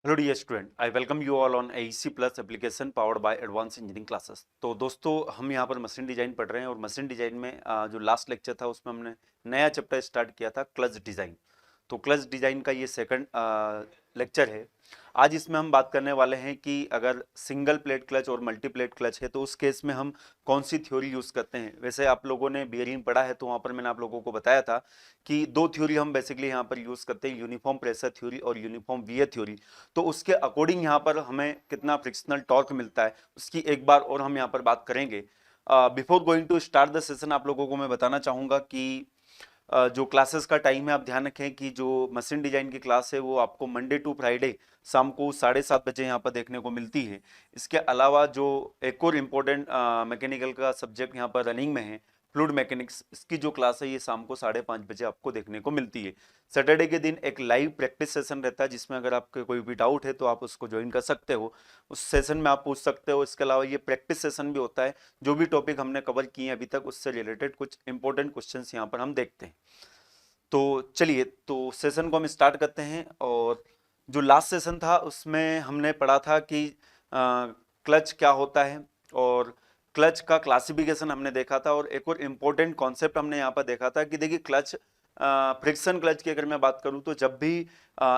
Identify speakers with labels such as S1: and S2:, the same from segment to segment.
S1: Hello dear student, I welcome you all on AEC plus application powered by advance engineering classes. तो दोस्तों, हम यहाँ पर machine design पढ़ रहे हैं और मशीन डिजाइन में जो लास्ट लेक्चर था उसमें हमने नया चैप्टर स्टार्ट किया था क्लच डिजाइन। तो क्लच डिजाइन का ये सेकंड लेक्चर है। आज इसमें हम बात करने वाले हैं कि अगर सिंगल प्लेट क्लच और मल्टी प्लेट क्लच है तो उस केस में हम कौन सी थ्योरी यूज़ करते हैं। वैसे आप लोगों ने बियरिंग पढ़ा है तो वहाँ पर मैंने आप लोगों को बताया था कि दो थ्योरी हम बेसिकली यहाँ पर यूज़ करते हैं, यूनिफॉर्म प्रेशर थ्योरी और यूनिफॉर्म वियर थ्योरी। तो उसके अकॉर्डिंग यहाँ पर हमें कितना फ्रिक्शनल टॉर्क मिलता है उसकी एक बार और हम यहाँ पर बात करेंगे। Before going to start the session आप लोगों को मैं बताना चाहूँगा कि जो क्लासेस का टाइम है आप ध्यान रखें कि जो मशीन डिजाइन की क्लास है वो आपको मंडे टू फ्राइडे शाम को 7:30 बजे यहाँ पर देखने को मिलती है। इसके अलावा जो एक और इम्पोर्टेंट मैकेनिकल का सब्जेक्ट यहाँ पर रनिंग में है, फ्लूइड मैकेनिक्स, इसकी जो क्लास है ये शाम को 5:30 बजे आपको देखने को मिलती है। सैटरडे के दिन एक लाइव प्रैक्टिस सेशन रहता है जिसमें अगर आपके कोई भी डाउट है तो आप उसको ज्वाइन कर सकते हो, उस सेशन में आप पूछ सकते हो। इसके अलावा ये प्रैक्टिस सेशन भी होता है, जो भी टॉपिक हमने कवर किए हैं अभी तक उससे रिलेटेड कुछ इंपॉर्टेंट क्वेश्चंस यहाँ पर हम देखते हैं। तो चलिए, तो सेशन को हम स्टार्ट करते हैं। और जो लास्ट सेशन था उसमें हमने पढ़ा था कि क्लच क्या होता है और क्लच का क्लासिफिकेशन हमने देखा था। और एक और इम्पोर्टेंट कॉन्सेप्ट हमने यहाँ पर देखा था कि देखिए क्लच, फ्रिक्शन क्लच की अगर मैं बात करूँ तो जब भी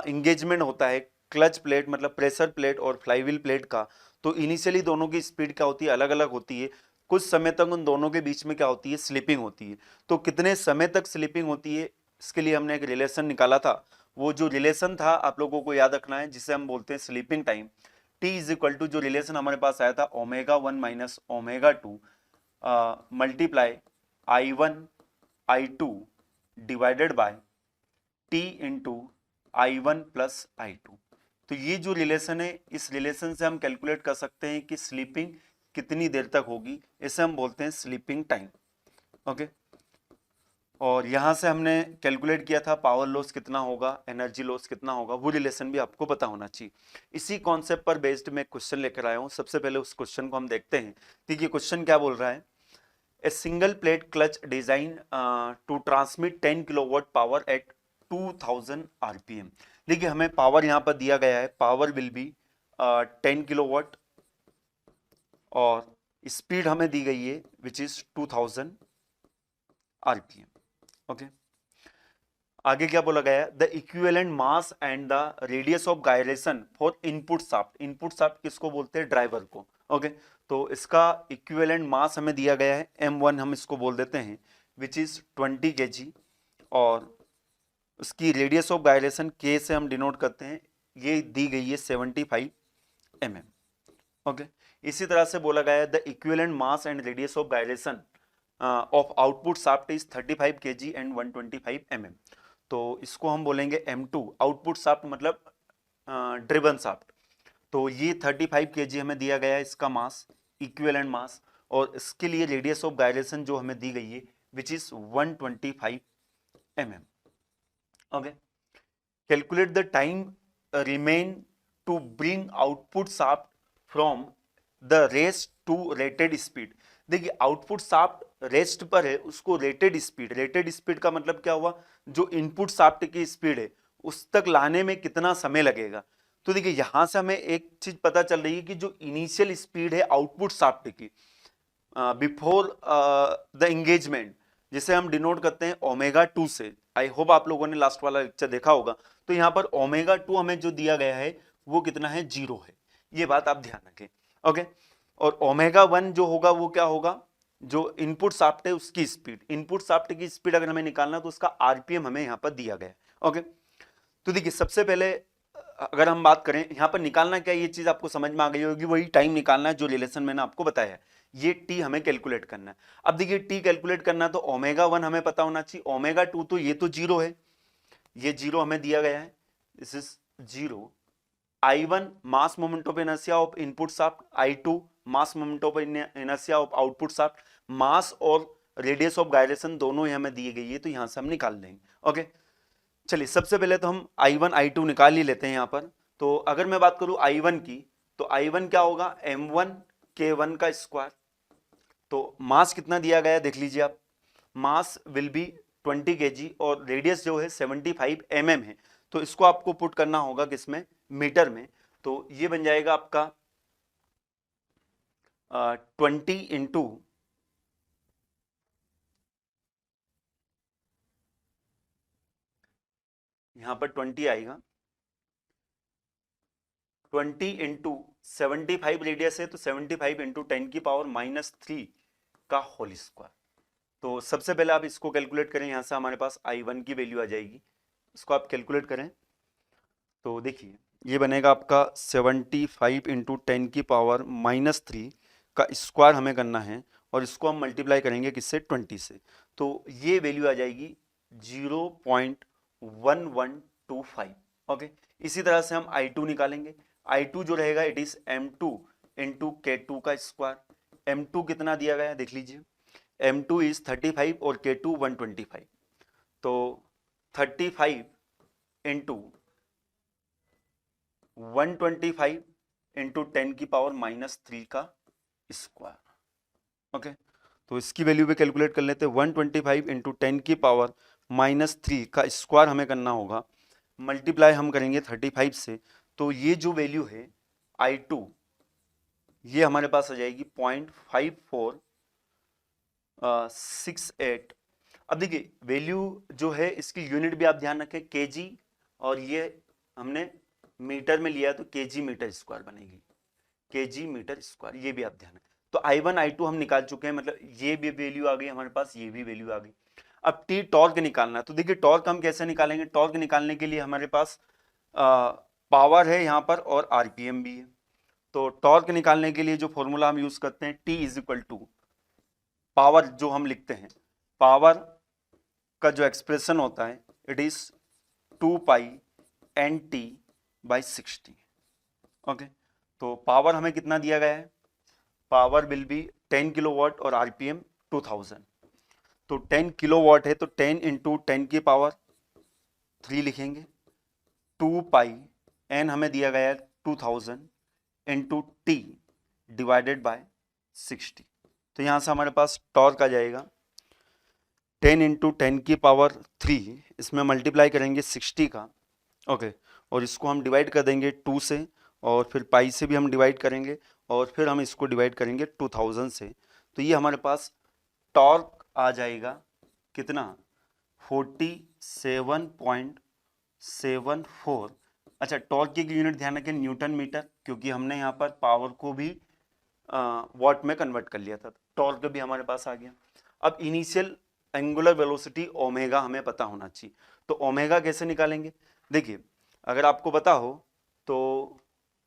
S1: इंगेजमेंट होता है क्लच प्लेट मतलब प्रेशर प्लेट और फ्लाईव्हील प्लेट का, तो इनिशियली दोनों की स्पीड क्या होती है, अलग अलग होती है। कुछ समय तक उन दोनों के बीच में क्या होती है, स्लिपिंग होती है। तो कितने समय तक स्लिपिंग होती है इसके लिए हमने एक रिलेशन निकाला था। वो जो रिलेशन था आप लोगों को याद रखना है, जिसे हम बोलते हैं sleeping time. T is equal to, जो रिलेशन हमारे पास आया था, ω1 minus ω2 multiply I1 I2 divided by T into I1 plus I2। तो ये जो रिलेशन है, इस रिलेशन से हम कैलकुलेट कर सकते हैं कि स्लीपिंग कितनी देर तक होगी, इसे हम बोलते हैं स्लीपिंग टाइम। ओके, और यहां से हमने कैलकुलेट किया था पावर लॉस कितना होगा, एनर्जी लॉस कितना होगा, वो रिलेशन भी आपको पता होना चाहिए। इसी कॉन्सेप्ट पर बेस्ड मैं क्वेश्चन लेकर आया हूं। सबसे पहले उस क्वेश्चन को हम देखते हैं। देखिए क्वेश्चन क्या बोल रहा है, a single plate clutch design to transmit 10 kilowatt power at 2000 RPM। देखिए हमें पावर यहां पर दिया गया है, पावर विल बी 10 किलोवाट और स्पीड हमें दी गई है विच इज 2000 RPM। ओके, आगे क्या बोला गया है, the equivalent mass and the radius of gyration for input shaft. Input shaft किसको बोलते हैं, ड्राइवर को। ओके, तो इसका इक्विवेलेंट मास हमें दिया गया है m1, हम इसको बोल देते हैं, विच इज 20 kg। और उसकी रेडियस ऑफ गायरेशन k से हम डिनोट करते हैं, ये दी गई है 75 mm। ओके, इसी तरह से बोला गया है the equivalent mass and radius of gyration of output shaft is 35 kg and 125 mm। तो इसको हम बोलेंगे M2, आउटपुट शाफ्ट मतलब ड्रिवन शाफ्ट। तो ये 35 kg हमें दिया गया है इसका मास, इक्विवेलेंट मास। और इसके लिए रेडियस ऑफ गायरेशन जो हमें दी गई है which is 125 mm। Okay, calculate the time remain to bring output shaft from the rest to rated speed. देखिए आउटपुट शाफ्ट रेस्ट पर है, उसको रेटेड स्पीड, रेटेड स्पीड का मतलब क्या हुआ, जो इनपुट शाफ्ट की स्पीड है उस तक लाने में कितना समय लगेगा। तो देखिए यहां से हमें एक चीज पता चल रही है कि जो इनिशियल स्पीड है आउटपुट शाफ्ट की बिफोर द एंगेजमेंट, जिसे हम डिनोट करते हैं ω2 से। आई होप आप लोगों ने लास्ट वाला लेक्चर देखा होगा। तो यहाँ पर ω2 हमें जो दिया गया है वो कितना है, 0 है। ये बात आप ध्यान रखें। ओके, और ω1 जो होगा वो क्या होगा, जो इनपुट शाफ्ट है उसकी स्पीड, इनपुट शाफ्ट की स्पीड अगर हमें निकालना तो उसका RPM हमें यहाँ पर दिया गया है। ओके, तो देखिए सबसे पहले अगर हम बात करें यहाँ पर निकालना क्या, ये चीज आपको समझ में आ गई होगी, वही टाइम निकालना है जो रिलेशन मैंने आपको बताया है। ये टी हमें कैलकुलेट करना है। अब देखिए टी कैलकुलेट करना है तो ω1 हमें पता होना चाहिए, ω2 तो ये तो 0 है, ये 0 हमें दिया गया है, this is 0। I1 mass moment of inertia of input shaft, I2 mass moment of inertia of output shaft. Mass और रेडियस ऑफ गायरेशन दोनों ही हमें दी गई है, तो यहां से हम निकाल लेंगे। ओके, चलिए सबसे पहले तो हम I1 I2 निकाल ही लेते हैं यहाँ पर। तो अगर मैं बात करूं I1 की, तो I1 क्या होगा, m1 k1 का स्क्वायर। तो मास कितना दिया गया है देख लीजिए आप, मास विल बी 20 kg और रेडियस जो है 75 mm है। तो इसको आपको पुट करना होगा किसमें, मीटर में, तो ये बन जाएगा आपका 20 इंटू यहां पर 20 आएगा, 20 इंटू 75 रेडियस है तो 75 इंटू 10⁻³ का होल स्क्वायर। तो सबसे पहले आप इसको कैलकुलेट करें, यहां से हमारे पास I1 की वैल्यू आ जाएगी, इसको आप कैलकुलेट करें तो देखिए ये बनेगा आपका 75 इंटू 10⁻³ का स्क्वायर हमें करना है, और इसको हम मल्टीप्लाई करेंगे किससे, 20 से, तो ये वैल्यू आ जाएगी 0.1125। ओके, इसी तरह से हम I2 निकालेंगे। I2 जो रहेगा it is M2 into K2 का स्क्वायर। M2 कितना दिया गया है देख लीजिए, M2 इज 35 और K2 125, तो 35 इंटू 125 इंटू 10⁻³ का स्क्वायर। ओके, तो इसकी वैल्यू भी कैलकुलेट कर लेते हैं। 125 इंटू 10⁻³ का स्क्वायर हमें करना होगा, मल्टीप्लाई हम करेंगे 35 से, तो ये जो वैल्यू है I2 ये हमारे पास आ जाएगी 0.5468। अब देखिए वैल्यू जो है इसकी यूनिट भी आप ध्यान रखें, केजी, और ये हमने मीटर में लिया तो केजी मीटर स्क्वायर बनेगी, केजी मीटर स्क्वायर, ये भी आप ध्यान रखें। तो I1 I2 हम निकाल चुके हैं, मतलब ये भी वैल्यू आ गई हमारे पास, ये भी वैल्यू आ गई। अब टी टॉर्क निकालना है, तो देखिए टॉर्क हम कैसे निकालेंगे, टॉर्क निकालने के लिए हमारे पास पावर है यहाँ पर और आरपीएम भी है। तो टॉर्क निकालने के लिए जो फॉर्मूला हम यूज करते हैं, T is equal to power, जो हम लिखते हैं पावर का जो एक्सप्रेशन होता है इट इज 2π/NT/60। ओके, तो पावर हमें कितना दिया गया है, पावर विल बी 10 किलोवाट और आरपीएम 2000, तो 10 किलोवाट है तो 10 इंटू 10⁻³ लिखेंगे, 2π, n हमें दिया गया है 2000 इंटू T डिवाइडेड बाय 60। तो यहां से हमारे पास टॉर्क आ जाएगा 10 इंटू 10⁻³, इसमें मल्टीप्लाई करेंगे 60 का। ओके, और इसको हम डिवाइड कर देंगे 2 से, और फिर पाई से भी हम डिवाइड करेंगे, और फिर हम इसको डिवाइड करेंगे 2000 से, तो ये हमारे पास टॉर्क आ जाएगा कितना, 47.74। अच्छा, टॉर्क की यूनिट ध्यान रखें न्यूटन मीटर, क्योंकि हमने यहाँ पर पावर को भी वॉट में कन्वर्ट कर लिया था, टॉर्क भी हमारे पास आ गया। अब इनिशियल एंगुलर वेलोसिटी ओमेगा हमें पता होना चाहिए, तो ओमेगा कैसे निकालेंगे, देखिए अगर आपको पता हो तो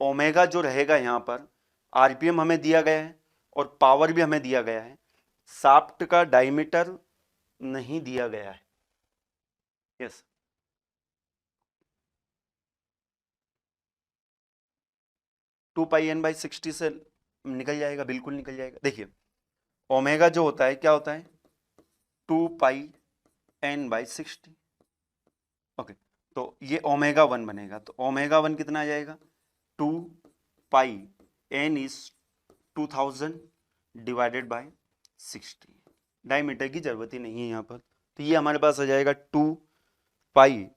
S1: ओमेगा जो रहेगा यहाँ पर, आरपीएम हमें दिया गया है और पावर भी हमें दिया गया है, शाफ्ट का डायमीटर नहीं दिया गया है। यस, 2πn/60 से निकल जाएगा, बिल्कुल निकल जाएगा। देखिए ओमेगा जो होता है क्या होता है, 2πn/60। ओके, तो ये ओमेगा 1 बनेगा, तो ओमेगा 1 कितना आ जाएगा, 2πn is 2000 divided by 60। Diameter की जरूरत ही नहीं है यहाँ पर, तो ये हमारे पास आ जाएगा 2π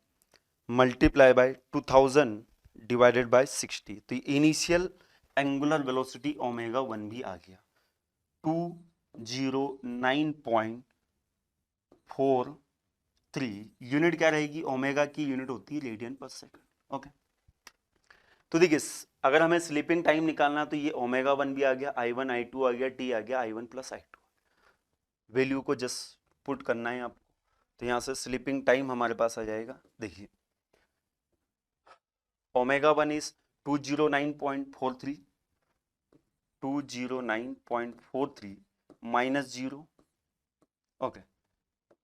S1: मल्टीप्लाई बाय 2000 डिवाइडेड बाय 60। तो इनिशियल एंगुलर वेलोसिटी ओमेगा 1 भी आ गया, 209.43। यूनिट क्या रहेगी, ओमेगा की यूनिट होती है रेडियन पर सेकंड। ओके, तो देखिए अगर हमें स्लीपिंग टाइम निकालना तो ये ओमेगा 1 भी आ गया, I1 I2 आ गया, T आ गया, I1 + I2। वैल्यू को जस्ट पुट करना है आपको, तो यहाँ से स्लीपिंग टाइम हमारे पास आ जाएगा। देखिए ओमेगा 1 इज 209.43, 209.43 -0। ओके,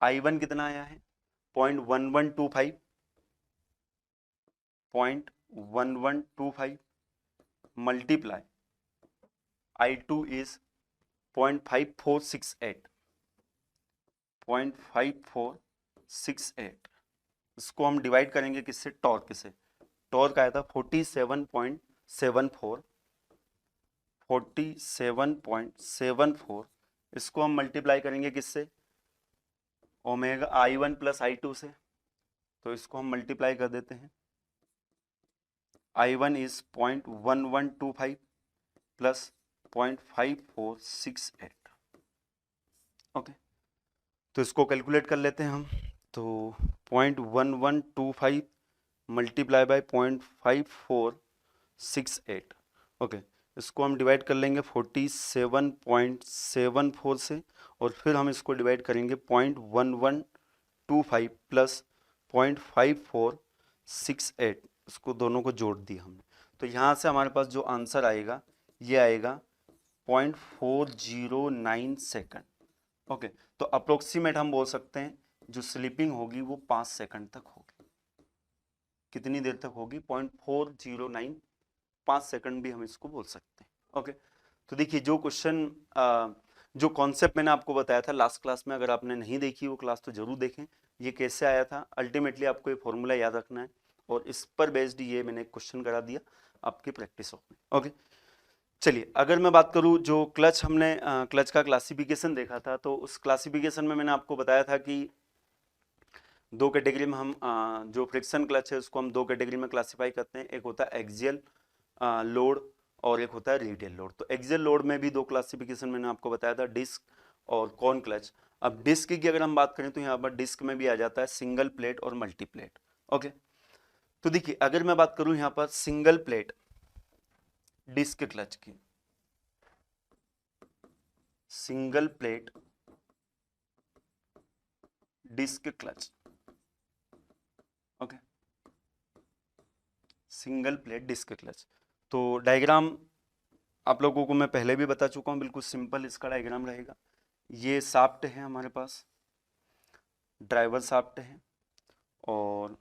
S1: I1 कितना आया है, 0.1125, 0.1125 मल्टीप्लाई I2 इज 0.5468, 0.5468। इसको हम डिवाइड करेंगे किससे, टॉर्क से, टॉर्क आया था 47.74, 47.74। इसको हम मल्टीप्लाई करेंगे किससे, ओमेगा I1 + I2 से, तो इसको हम मल्टीप्लाई कर देते हैं I1 इज 0.1125 प्लस 0.5468। ओके, तो इसको कैलकुलेट कर लेते हैं हम। तो 0.1125 मल्टीप्लाई बाय 0.5468। ओके, इसको हम डिवाइड कर लेंगे 47.74 से, और फिर हम इसको डिवाइड करेंगे 0.1125 प्लस 0.5468, इसको दोनों को जोड़ दिया हमने। तो यहाँ से हमारे पास जो आंसर आएगा ये आएगा 0.409 सेकंड। ओके, तो अप्रोक्सीमेट हम बोल सकते हैं जो स्लीपिंग होगी वो 5 सेकंड तक होगी। कितनी देर तक होगी? 0.409, 5 सेकंड भी हम इसको बोल सकते हैं। ओके, तो देखिए जो क्वेश्चन जो कॉन्सेप्ट मैंने आपको बताया था लास्ट क्लास में, अगर आपने नहीं देखी वो क्लास तो जरूर देखें। ये कैसे आया था, अल्टीमेटली आपको ये फॉर्मूला याद रखना है और इस पर बेस्ड ये मैंने क्वेश्चन करा दिया आपकी प्रैक्टिस में। ओके, चलिए अगर मैं बात करूं जो क्लच, हमने क्लच का क्लासिफिकेशन देखा था, तो उस क्लासिफिकेशन में मैंने आपको बताया था कि दो कैटेगरी में हम जो फ्रिक्शन क्लच है उसको हम दो कैटेगरी में क्लासिफाई करते हैं। एक होता है एक्सियल लोड और एक होता है रेडियल लोड। तो एक्सियल लोड में भी दो क्लासिफिकेशन मैंने आपको बताया था, डिस्क और कॉन क्लच। अब डिस्क की अगर हम बात करें तो यहाँ पर डिस्क में भी आ जाता है सिंगल प्लेट और मल्टी प्लेट। ओके, तो देखिए अगर मैं बात करूं यहाँ पर सिंगल प्लेट डिस्क क्लच की, single plate disc clutch. Okay, single plate disc clutch. तो डायग्राम आप लोगों को मैं पहले भी बता चुका हूं, बिल्कुल सिंपल इसका डायग्राम रहेगा। ये शाफ्ट है हमारे पास, ड्राइवर शाफ्ट है, और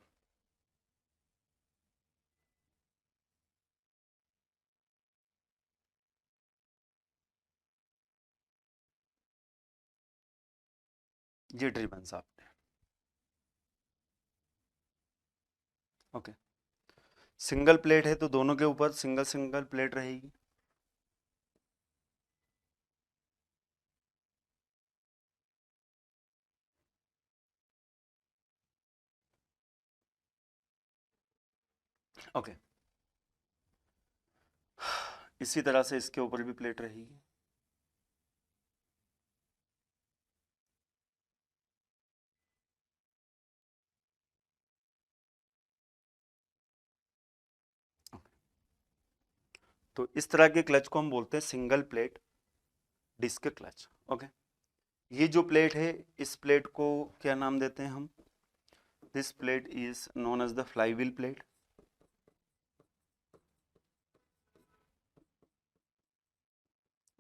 S1: ये ड्रिवन शाफ्ट है। ओके, सिंगल प्लेट है तो दोनों के ऊपर सिंगल सिंगल प्लेट रहेगी। ओके, इसी तरह से इसके ऊपर भी प्लेट रहेगी। तो इस तरह के क्लच को हम बोलते हैं single plate disc clutch. Okay, ये जो प्लेट है इस प्लेट को क्या नाम देते हैं हम? This plate is known as the flywheel plate.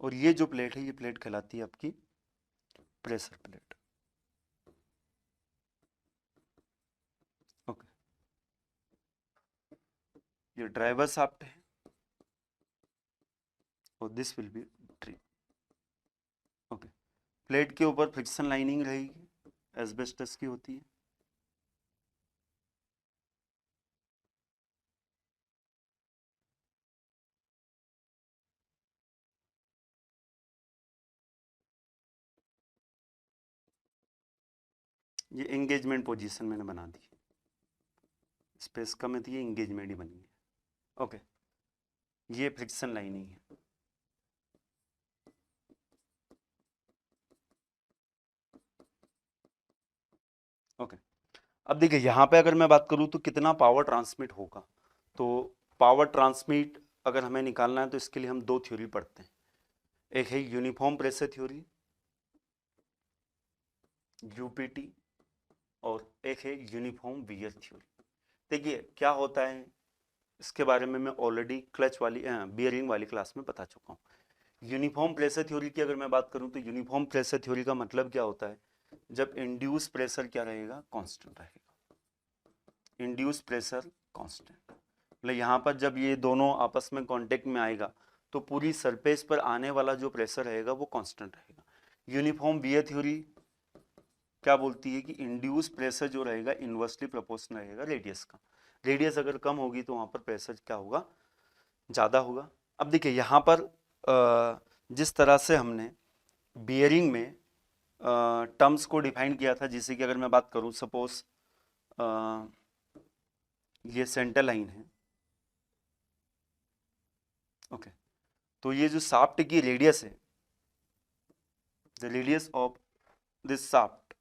S1: और ये जो प्लेट है ये प्लेट कहलाती है आपकी प्रेशर प्लेट। ओके, ये ड्राइवर शाफ्ट है और this will be tree. Okay, plate के ऊपर फ्रिक्शन लाइनिंग रहेगी, एस्बेस्टस की होती है। ये एंगेजमेंट पोजीशन मैंने बना दी, स्पेस कम है तो ये एंगेजमेंट ही बनी है। ओके, ये फ्रिक्शन लाइनिंग है। ओके, अब देखिए यहाँ पे अगर मैं बात करूँ तो कितना पावर ट्रांसमिट होगा, तो पावर ट्रांसमिट अगर हमें निकालना है तो इसके लिए हम दो थ्योरी पढ़ते हैं। एक है यूनिफॉर्म प्रेशर थ्योरी, यूपीटी, और एक है यूनिफॉर्म वियर थ्योरी। देखिए क्या होता है इसके बारे में मैं ऑलरेडी क्लच वाली बियरिंग वाली क्लास में बता चुका हूँ। यूनिफॉर्म प्रेशर थ्योरी की अगर मैं बात करूँ तो यूनिफॉर्म प्रेशर थ्योरी का मतलब क्या होता है? जब इंड्यूस प्रेशर क्या रहेगा? कांस्टेंट रहेगा। इंड्यूस प्रेशर कांस्टेंट, मतलब यहाँ पर जब ये दोनों आपस में कांटेक्ट में आएगा तो पूरी सरफेस पर आने वाला जो प्रेशर रहेगा वो कांस्टेंट रहेगा। यूनिफॉर्म वियर थ्योरी क्या बोलती है कि इंड्यूस प्रेशर जो रहेगा इनवर्सली प्रोपोर्शनल रहेगा रेडियस का। रेडियस अगर कम होगी तो वहाँ पर प्रेशर क्या होगा? ज़्यादा होगा। अब देखिए यहाँ पर जिस तरह से हमने बियरिंग में टर्म्स को डिफाइन किया था, जैसे कि अगर मैं बात करूँ सपोज ये सेंटर लाइन है, ओके तो ये जो शाफ्ट की रेडियस है, the radius of this shaft,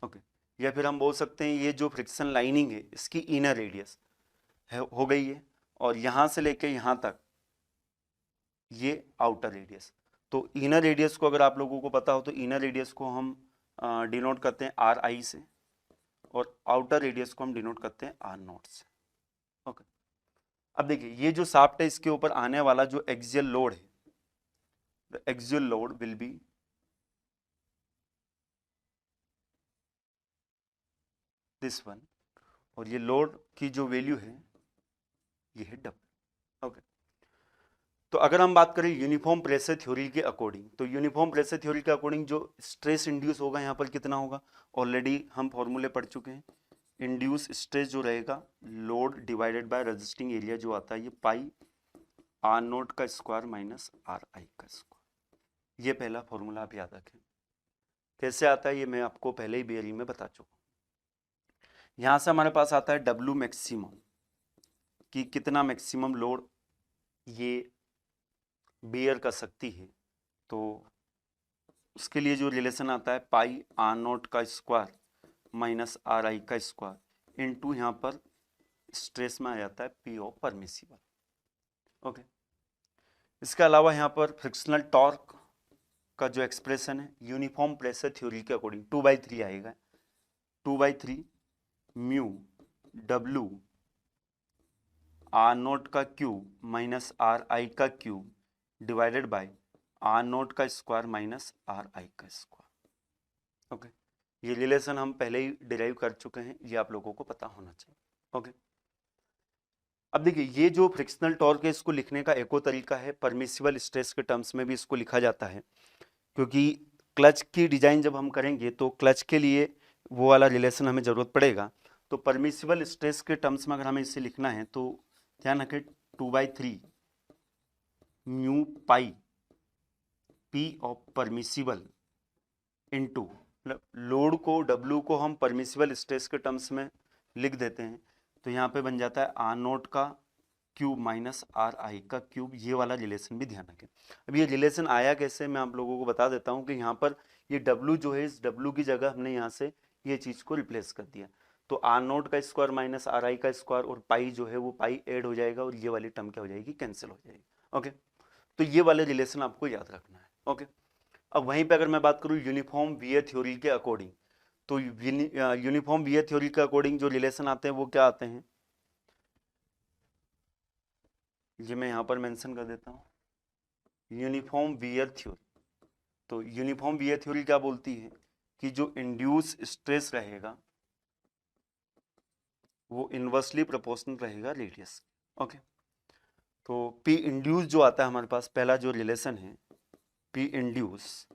S1: okay, या फिर हम बोल सकते हैं ये जो फ्रिक्शन लाइनिंग है इसकी इनर रेडियस है हो गई है, और यहां से लेके यहां तक ये आउटर रेडियस। तो इनर रेडियस को अगर आप लोगों को पता हो तो इनर रेडियस को हम डिनोट करते हैं आर आई से, और आउटर रेडियस को हम डिनोट करते हैं आर नॉट से। ओके अब देखिए ये जो शाफ्ट है इसके ऊपर आने वाला जो एक्सियल लोड है, the axial load will be this one, और ये लोड की जो वैल्यू है ये है डब्ल्यू। ओके तो अगर हम बात करें यूनिफॉर्म प्रेशर थ्योरी के अकॉर्डिंग, तो यूनिफॉर्म प्रेशर थ्योरी के अकॉर्डिंग जो स्ट्रेस इंड्यूस होगा यहाँ पर कितना होगा, ऑलरेडी हम फॉर्मूले पढ़ चुके हैं। इंड्यूस स्ट्रेस जो रहेगा load divided bye resisting area जो आता है ये पाई आर नोट का स्क्वायर माइनस आर आई का स्क्वायर। ये पहला फॉर्मूला आप याद रखें। कैसे आता है ये मैं आपको पहले ही बेयरिंग में बता चुका हूँ। यहाँ से हमारे पास आता है डब्ल्यू मैक्सिमम, कि कितना मैक्सिमम लोड ये बेयर कर सकती है, तो उसके लिए जो रिलेशन आता है पाई आर नोट का स्क्वायर माइनस आर आई का स्क्वायर इनटू यहाँ पर स्ट्रेस में आ जाता है पी ऑफ परमिसिबल। ओके इसके अलावा यहाँ पर फ्रिक्शनल टॉर्क का जो एक्सप्रेशन है यूनिफॉर्म प्रेशर थ्योरी के अकॉर्डिंग 2/3 आएगा, 2/3 म्यू डब्ल्यू आर नोट का क्यूब माइनस आर आई का cube divided by R nought का स्क्वायर माइनस आर आई का स्क्वायर। ओके ये रिलेशन हम पहले ही डिराइव कर चुके हैं, ये आप लोगों को पता होना चाहिए। ओके अब देखिए ये जो फ्रिक्शनल टॉर्क है इसको लिखने का एक और तरीका है, परमिसिबल स्ट्रेस के टर्म्स में भी इसको लिखा जाता है, क्योंकि क्लच की डिजाइन जब हम करेंगे तो क्लच के लिए वो वाला रिलेशन हमें जरूरत पड़ेगा। तो परमिसिबल स्ट्रेस के टर्म्स में अगर हमें इसे लिखना है तो ध्यान रखें 2/3 mu pi P of permissible into, मतलब लोड को डब्ल्यू को हम परमिसिबल स्ट्रेस के टर्म्स में लिख देते हैं, तो यहाँ पे बन जाता है आर नोट का क्यूब माइनस आर आई का क्यूब। ये वाला रिलेशन भी ध्यान रखें। अब ये रिलेशन आया कैसे मैं आप लोगों को बता देता हूँ कि यहाँ पर ये डब्ल्यू जो है इस डब्ल्यू की जगह हमने यहाँ से ये चीज़ को रिप्लेस कर दिया, तो आर नोट का स्क्वायर माइनस आर आई का स्क्वायर और पाई जो है वो पाई ऐड हो जाएगा और ये वाली टर्म क्या हो जाएगी, कैंसिल हो जाएगी। ओके तो ये वाले रिलेशन आपको याद रखना है। ओके अब वहीं पे अगर मैं बात करूँ यूनिफॉर्म वियर थ्योरी के अकॉर्डिंग, तो यूनिफॉर्म वियर थ्योरी के अकॉर्डिंग जो रिलेशन आते हैं वो क्या आते हैं, ये मैं यहाँ पर मेंशन कर देता हूँ यूनिफॉर्म वियर थ्योरी। तो यूनिफॉर्म वियर थ्योरी क्या बोलती है कि जो इंड्यूस स्ट्रेस रहेगा वो इनवर्सली प्रोपोर्शनल रहेगा रेडियस। ओके तो पी इंड्यूस जो आता है हमारे पास पहला जो रिलेशन है पी इंड्यूस,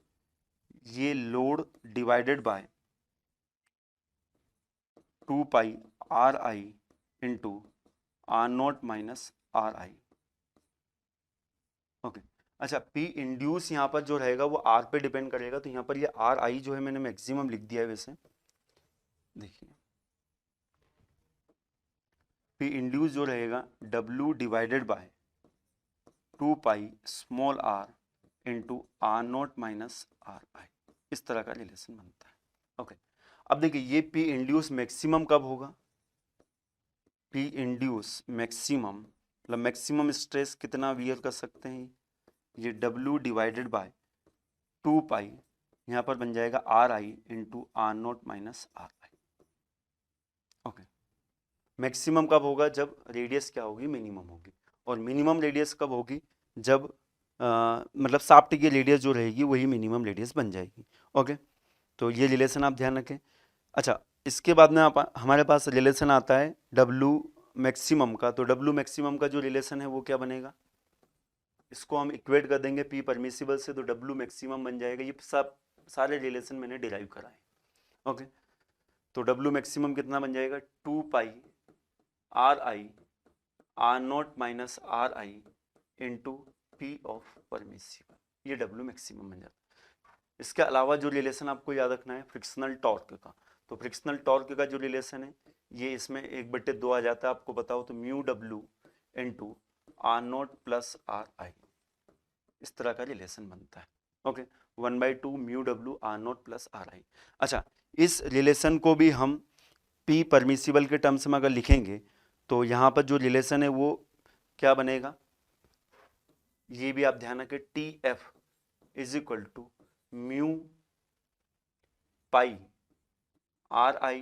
S1: ये load divided by 2 pi R I into R not minus R I. Okay अच्छा पी इंड्यूस यहाँ पर जो रहेगा वो आर पे डिपेंड करेगा, तो यहाँ पर ये आर आई जो है मैंने मैक्सिमम लिख दिया है। वैसे देखिए पी इंड्यूस जो रहेगा W divided by 2 pi small R into R not minus R I, इस तरह का रिलेशन बनता है। ओके अब देखिए ये पी इंड्यूस मैक्सिमम कब होगा, पी इंड्यूस मैक्सिमम मतलब मैक्सिमम स्ट्रेस कितना वियर कर सकते हैं, ये डब्ल्यू डिवाइडेड बाय 2 पाई यहाँ पर बन जाएगा R I into R not minus R I. Okay maximum कब होगा, जब रेडियस क्या होगी, मिनिमम होगी। और मिनिमम रेडियस कब होगी, जब मतलब शाफ्ट की रेडियस जो रहेगी वही मिनिमम रेडियस बन जाएगी। ओके तो ये रिलेशन आप ध्यान रखें। अच्छा इसके बाद में हमारे पास रिलेशन आता है डब्ल्यू मैक्सिमम का, तो डब्ल्यू मैक्सिमम का जो रिलेशन है वो क्या बनेगा, इसको हम इक्वेट कर देंगे पी परमिसिबल से, तो डब्ल्यू मैक्सिमम बन जाएगा। ये सब सारे रिलेशन मैंने डिराइव कराए। ओके तो डब्ल्यू मैक्सिमम कितना बन जाएगा, 2 pi R I R not minus R I into P of permissible, ये डब्ल्यू मैक्सिमम बन जाता है। इसके अलावा जो रिलेशन आपको याद रखना है फ्रिक्शनल टॉर्क का, तो फ्रिक्शनल टॉर्क का जो रिलेशन है ये इसमें 1/2 आ जाता है, आपको बताओ तो mu W into R note plus R I, इस तरह का रिलेशन बनता है। Okay, 1/2 mu W R note plus R I. अच्छा, इस रिलेशन को भी हम पी परमिसिबल के टर्म्स में अगर लिखेंगे तो यहाँ पर जो रिलेशन है वो क्या बनेगा, ये भी आप ध्यान रखें, T F is equal to mu pi R I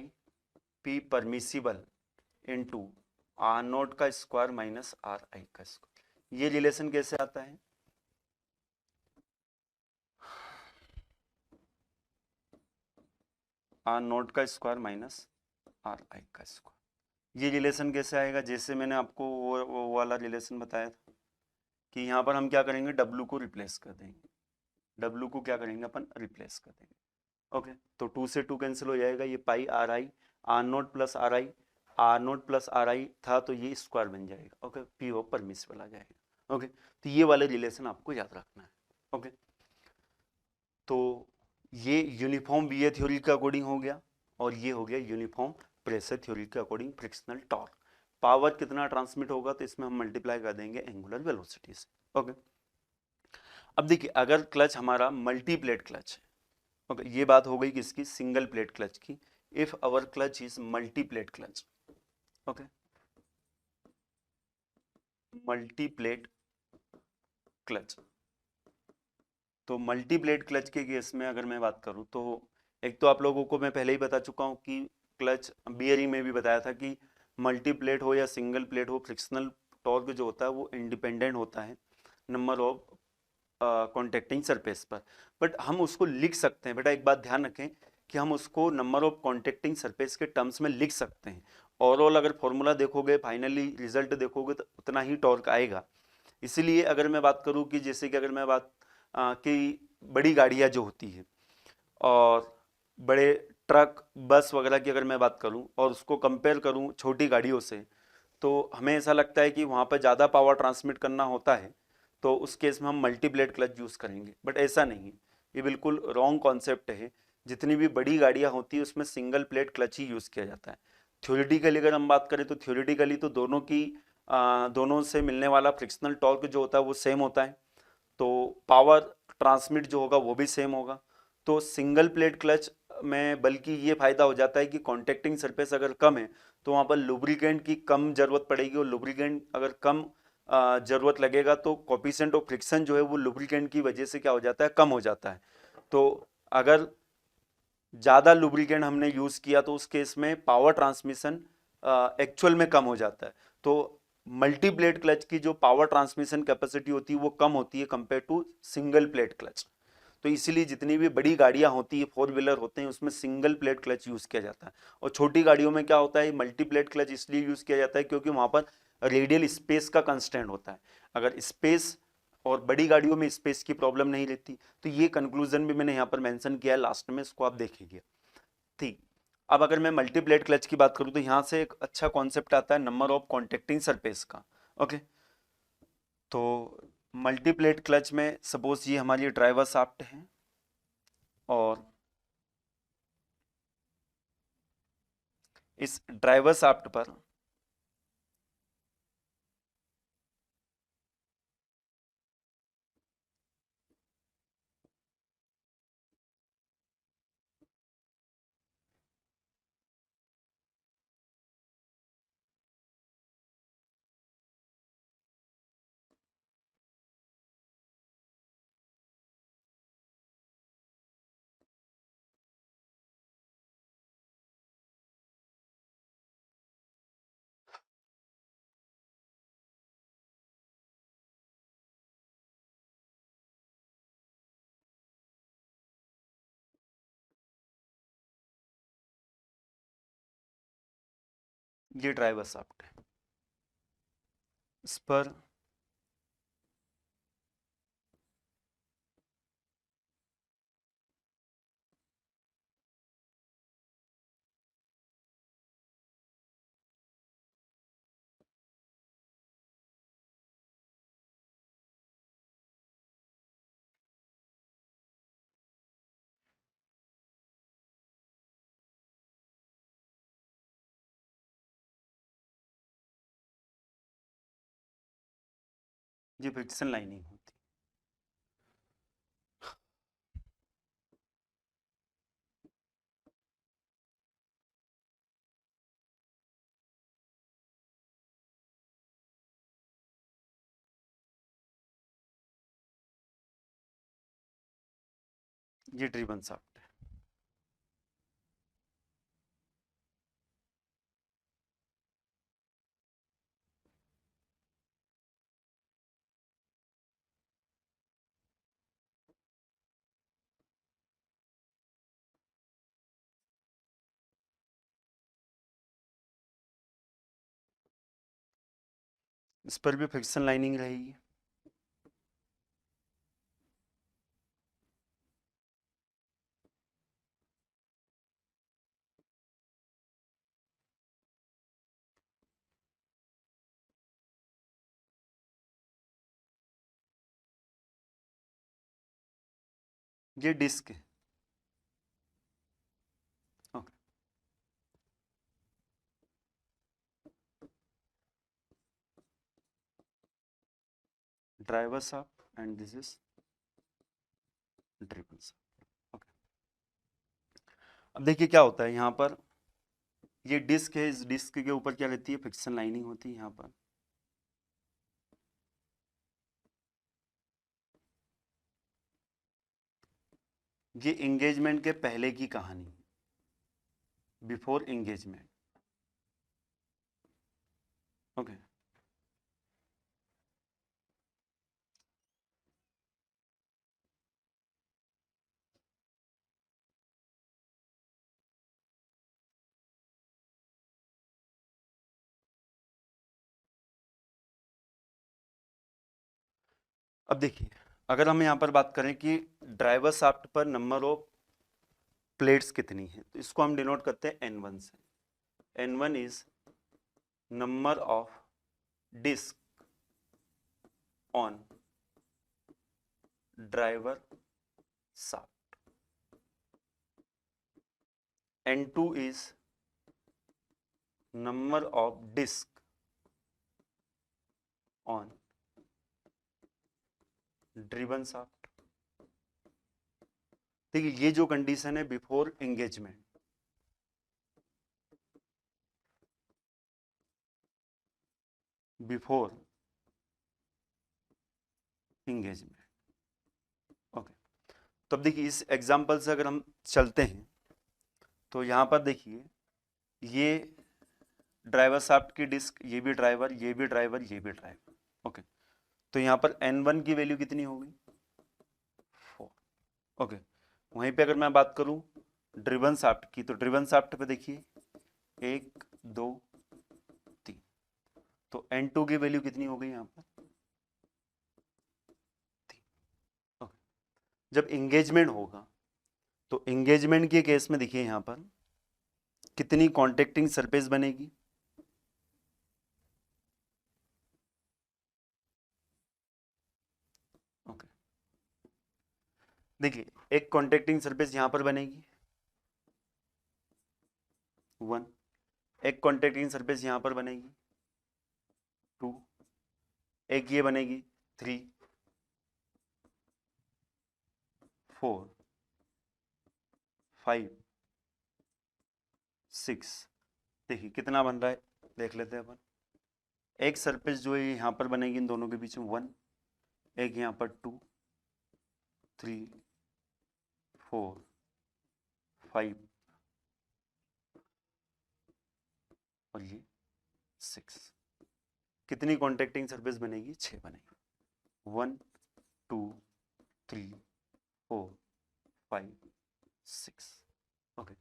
S1: P permissible into R nought का स्क्वायर माइनस आर आई का स्क्वायर। ये रिलेशन कैसे आता है, आर नोट का स्क्वायर माइनस आर आई का स्क्वायर। ये रिलेशन कैसे आएगा, जैसे मैंने आपको वो वाला रिलेशन बताया था कि यहाँ पर हम क्या करेंगे, डब्लू को रिप्लेस कर देंगे, डब्लू को क्या करेंगे अपन, रिप्लेस कर देंगे। ओके, तो 2 से 2 कैंसिल हो जाएगा, ये pi R I, R note plus R I, R note plus R I था तो ये स्क्वायर बन जाएगा। ओके, पी ओ परमिसिबल आ जाएगा। ओके, तो ये वाले रिलेशन आपको याद रखना है। ओके, तो ये यूनिफॉर्म बीए थ्योरी के अकॉर्डिंग हो गया, और ये हो गया यूनिफॉर्म प्रेशर थ्योरी के अकॉर्डिंग फ्रिक्शनल टॉर्क। पावर कितना ट्रांसमिट होगा तो इसमें हम मल्टीप्लाई कर देंगे एंगुलर वेलोसिटी से। ओके, अब देखिए अगर क्लच हमारा मल्टी प्लेट क्लच है, ओके, ये बात हो गई किसकी, सिंगल प्लेट क्लच की। If our clutch is multi plate clutch, okay, multi plate clutch, तो मल्टी प्लेट क्लच के केस में अगर मैं बात करूं तो एक तो आप लोगों को मैं पहले ही बता चुका हूं कि क्लच बियरिंग में भी बताया था कि मल्टी प्लेट हो या सिंगल प्लेट हो, फ्रिक्शनल टॉर्क जो होता है वो इंडिपेंडेंट होता है नंबर ऑफ कॉन्टेक्टिंग सरफेस पर। बट हम उसको लिख सकते हैं, बेटा एक बात ध्यान रखें कि हम उसको नंबर ऑफ कॉन्टेक्टिंग सरफेस के टर्म्स में लिख सकते हैं। ओवरऑल अगर फॉर्मूला देखोगे, फाइनली रिजल्ट देखोगे तो उतना ही टॉर्क आएगा। इसीलिए अगर मैं बात करूं कि जैसे कि अगर मैं बात कि बड़ी गाड़ियां जो होती है और बड़े ट्रक बस वगैरह की अगर मैं बात करूं और उसको कंपेयर करूं छोटी गाड़ियों से, तो हमें ऐसा लगता है कि वहाँ पर ज़्यादा पावर ट्रांसमिट करना होता है, तो उस केस में हम मल्टीप्लेट क्लच यूज़ करेंगे। बट ऐसा नहीं है, ये बिल्कुल रॉन्ग कॉन्सेप्ट है। जितनी भी बड़ी गाड़ियाँ होती है उसमें सिंगल प्लेट क्लच ही यूज़ किया जाता है। थ्योरेटिकली अगर हम बात करें तो थ्योरेटिकली तो दोनों से मिलने वाला फ्रिक्शनल टॉर्क जो होता है वो सेम होता है, तो पावर ट्रांसमिट जो होगा वो भी सेम होगा। तो सिंगल प्लेट क्लच में बल्कि ये फायदा हो जाता है कि कॉन्टेक्टिंग सरफेस अगर कम है तो वहाँ पर लुब्रिकेंट की कम जरूरत पड़ेगी, और लुब्रिकेंट अगर कम जरूरत लगेगा तो कोफिशिएंट ऑफ फ्रिक्शन जो है वो लुब्रिकेंट की वजह से क्या हो जाता है, कम हो जाता है। तो अगर ज़्यादा लुब्रिकेंट हमने यूज़ किया तो उस केस में पावर ट्रांसमिशन एक्चुअल में कम हो जाता है। तो मल्टी प्लेट क्लच की जो पावर ट्रांसमिशन कैपेसिटी होती है वो कम होती है compare to single plate clutch. तो इसीलिए जितनी भी बड़ी गाड़ियां होती है, फोर व्हीलर होते हैं, उसमें सिंगल प्लेट क्लच यूज़ किया जाता है। और छोटी गाड़ियों में क्या होता है, मल्टी प्लेट क्लच इसलिए यूज़ किया जाता है क्योंकि वहाँ पर रेडियल स्पेस का कंस्टेंट होता है। अगर स्पेस, और बड़ी गाड़ियों में स्पेस की प्रॉब्लम नहीं रहती। तो ये कंक्लूजन भी मैंने यहाँ पर मेंशन किया है लास्ट में, इसको आप देखिए। ठीक, अब अगर मैं मल्टीप्लेट क्लच की बात करूँ तो यहाँ से एक अच्छा कॉन्सेप्ट आता है नंबर ऑफ कॉन्टेक्टिंग सरफेस का। ओके, तो मल्टीप्लेट क्लच में सपोज ये हमारी ड्राइवर शाफ्ट है और इस ड्राइवर शाफ्ट पर ये ड्राइवर शाफ्ट है, इस पर ये फ्रिक्शन लाइनिंग होती है। ये ड्रिवन शाफ्ट है। इस पर भी फ्रिक्शन लाइनिंग रहेगी। ये डिस्क है। Okay, driver shaft and this is driven shaft. Okay, अब देखिए क्या होता है यहाँ पर, ये डिस्क है, इस डिस्क के ऊपर क्या रहती है, फ्रिक्शन लाइनिंग होती है यहाँ पर। ये एंगेजमेंट के पहले की कहानी, बिफोर एंगेजमेंट। ओके, अब देखिए अगर हम यहाँ पर बात करें कि ड्राइवर शाफ्ट पर नंबर ऑफ प्लेट्स कितनी है, तो इसको हम डिनोट करते हैं N1 से। N1 is number of disc on driver shaft. N2 is number of disc on driven shaft। देखिए ये जो कंडीशन है before engagement, before engagement. Okay, तो अब देखिए इस एग्जांपल से अगर हम चलते हैं तो यहाँ पर देखिए ये ड्राइवर शाफ्ट की डिस्क, ये भी ड्राइवर, ये भी ड्राइवर, ये भी ड्राइवर। ओके, तो यहाँ पर N1 की वैल्यू कितनी होगी, 4। ओके, वहीं पे अगर मैं बात करूं ड्रिवन शाफ्ट की, तो ड्रिवन शाफ्ट पे देखिए 1 2 3, तो N2 की वैल्यू कितनी हो गई यहाँ पर, 3। ओके, जब एंगेजमेंट होगा तो एंगेजमेंट के केस में देखिए यहाँ पर कितनी कॉन्टेक्टिंग सरफेस बनेगी, ओके, देखिए एक कॉन्टेक्टिंग सरफेस यहाँ पर बनेगी 1, एक कॉन्टेक्टिंग सरफेस यहाँ पर बनेगी 2, एक ये बनेगी 3 4 5 6। देखिए कितना बन रहा है, देख लेते हैं अपन। एक सरफेस जो है यहाँ पर बनेगी इन दोनों के बीच में 1, एक यहाँ पर 2 3 4 5 और ये 6। कितनी कॉन्टेक्टिंग सरफेस बनेगी, 6 बनेगी, 1 2 3 4 5 6। ओके,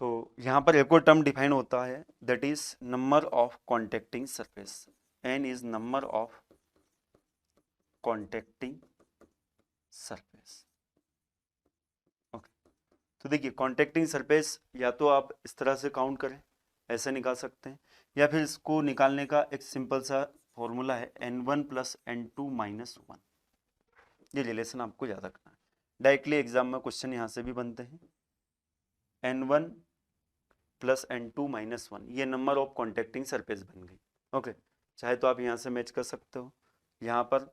S1: तो यहाँ पर एक और टर्म डिफाइन होता है, that is number of contacting surface. N is number of contacting surface. Okay, तो देखिए कॉन्टेक्टिंग सरफेस या तो आप इस तरह से काउंट करें, ऐसे निकाल सकते हैं, या फिर इसको निकालने का एक सिंपल सा फॉर्मूला है N1 प्लस N2 माइनस 1। ये रिलेशन आपको याद रखना है, डायरेक्टली एग्जाम में क्वेश्चन यहाँ से भी बनते हैं। N1 प्लस N2 माइनस 1, ये नंबर ऑफ कॉन्टेक्टिंग सरफेस बन गई। ओके, चाहे तो आप यहाँ से मैच कर सकते हो, यहाँ पर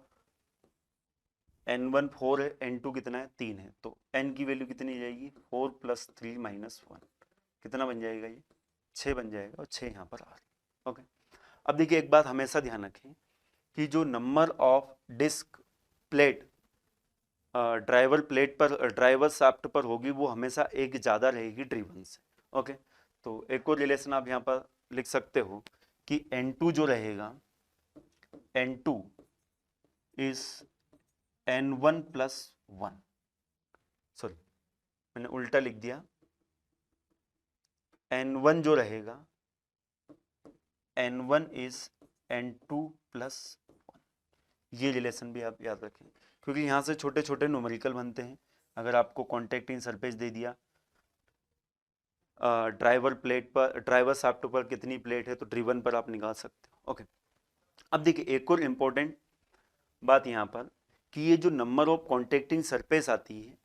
S1: n1 4 है, n2 कितना है 3 है, तो n की वैल्यू कितनी जाएगी 4 + 3 - 1, कितना बन जाएगा ये 6 बन जाएगा, और 6 यहाँ पर आ रही। ओके, अब देखिए एक बात हमेशा ध्यान रखें कि जो number of disc plate driver plate पर ड्राइवर शाफ्ट पर होगी वो हमेशा एक ज़्यादा रहेगी ड्रिवन से। ओके, तो एक और रिलेशन आप यहाँ पर लिख सकते हो कि n2 जो रहेगा, n2 इज n1 + 1, सॉरी मैंने उल्टा लिख दिया, n1 जो रहेगा n1 इज n2 + 1, ये रिलेशन भी आप याद रखें, क्योंकि यहाँ से छोटे छोटे न्यूमेरिकल बनते हैं। अगर आपको कॉन्टैक्टिंग सरफेस दे दिया, ड्राइवर प्लेट पर ड्राइवर शाफ्ट पर कितनी प्लेट है तो ड्रिवन पर आप निकाल सकते हो। ओके, अब देखिए एक और इम्पोर्टेंट बात यहाँ पर कि ये जो नंबर ऑफ कॉन्टैक्टिंग सरफेस आती है